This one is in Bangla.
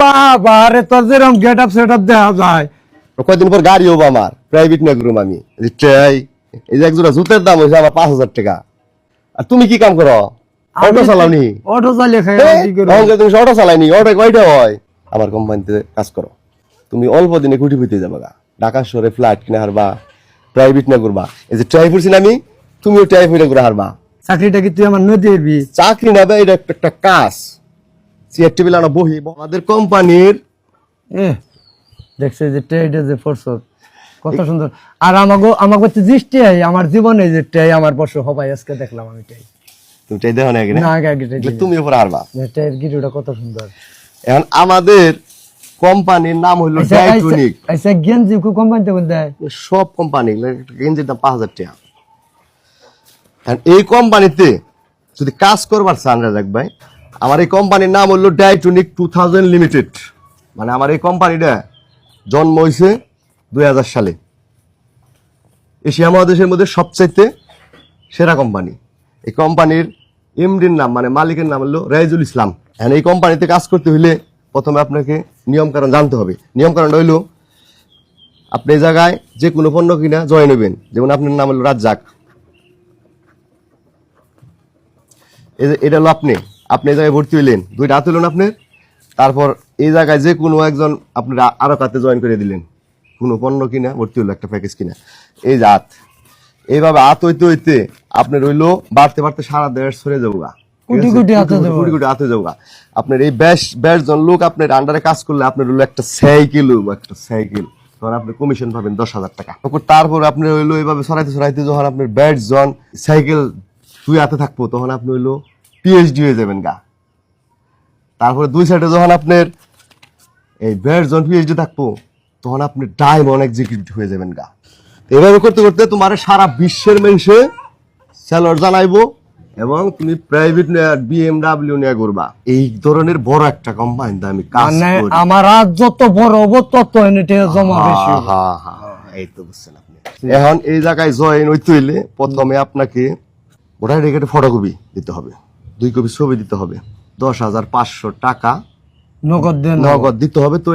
বাবা রে, তোর যেরকম গেট আপ সেট আপ দেখা যায়। কয়েকদিন পর গাড়ি হবো আমার, প্রাইভেট নিয়ে ঘুরুম আমি। এই যে একজোড়া জুতের দাম হয়েছে আমার 5,000 টাকা। আর তুমি কি কাম করো? অটো চালাওনি? অটো চালিয়ে খাই কি করব? তুমি অটো চালাইনি? অটো কয়টা হয়? আমার কোম্পানিতে কাজ করো, তুমি অল্প দিনে কোটিপতি যাবে গা। ঢাকা শহরে ফ্ল্যাট কিনে হারবা, প্রাইভেট নিয়ে ঘুরবা। এই যে ট্রাই করছি না আমি, তুমিও ট্রাই করে ঘুরে হারবা। চাকরিটা কি তুই আমার নদী দিবি? চাকরি নেবে, এটা একটা কাজ। চেয়ার টেবিল আনা বহি আমাদের কোম্পানির। দেখছে যে ট্রেডে যে ফোর্স কত সুন্দর। আর আমাকে তো দৃষ্টি আমার জীবনে যে ট্রাই আমার বর্ষ হবাই আজকে দেখলাম আমি ট্রাই। তুমি ট্রাই দেখো না? না আগে তুমি উপরে হারবা। ট্রাইয়ের গিরুটা কত সুন্দর। এখন আমাদের কোম্পানির নাম হলো ডাইটনিক। আচ্ছা গেঞ্জি কো কোম্পানিতে কোন দেয়? সব কোম্পানি গেঞ্জির দাম 5,000 টাকা। এই কোম্পানিতে যদি কাজ করবার চান রাজাক ভাই, আমার এই কোম্পানির নাম হলো ডাইটনিক 2000 লিমিটেড। মানে আমার এই কোম্পানিটা জন্ম হয়েছে 2000 সালে। এশিয়া মহাদেশের মধ্যে সবচাইতে সেরা কোম্পানি। এই কোম্পানির এমডির নাম মানে মালিকের নাম হলো রাইজুল ইসলাম। এই কোম্পানিতে কাজ করতে হইলে প্রথমে আপনাকে নিয়মকানুন জানতে হবে। নিয়মকানুনটা হইলো, আপনি এই জায়গায় যে কোনো পণ্য কিনা জয়েন হবেন। যেমন আপনার নাম হলো রাজ্জাক, এটা হলো আপনি এই জায়গায় ভর্তি হইলেন, 2টা হাত হইলেন আপনার। তারপর এই জায়গায় যে কোনো একজন আপনার আরো কাতে জয়েন করে দিলেন, কোনো পণ্য কিনা ভর্তি হলো, একটা প্যাকেজ কিনা। এই যে হাত, এইভাবে হাত হইতে হইতে আপনার হইলো বাড়তে বাড়তে সারা দেশ সরে যাবো গা, কোটি কোটি হাতে যাবো গা। আপনার এই 20 জন লোক আপনার আন্ডারে কাজ করলে আপনার হইলো একটা সাইকেল তখন আপনি কমিশন পাবেন 10,000 টাকা। তারপর আপনার হইলো এইভাবে সরাইতে যখন আপনার 20 জন সাইকেল 2 হাতে থাকবো, তখন আপনি হইলো পিএইচডি হয়ে যাবেন গা। তারপরে 2 সাইডে যখন আপনার এই 20 জন পিএইচডি থাকবো, তখন আপনি ডায়মন্ড এক্সিকিউটিভ হয়ে যাবেন গা। এভাবে করতে করতে তোমার সারা বিশ্বের মানুষে স্যালার জানাইবো, এবং তুমি প্রাইভেট BMW নিয়ে ঘুরবা। এই ধরনের বড় একটা কোম্পানিতে আমি কাজ করি। আমার আজ যত বড় হবো তত এনে জমা বেশি। এই তো বুঝছেন আপনি। এখন এই জায়গায় জয়েন হইতে হইলে প্রথমে আপনাকে ভোটার আইডি কার্ডের ফটোকপি দিতে হবে, 2 কপি ছবি দিতে হবে, 10,500 টাকা নগদ দিতে হবে। তো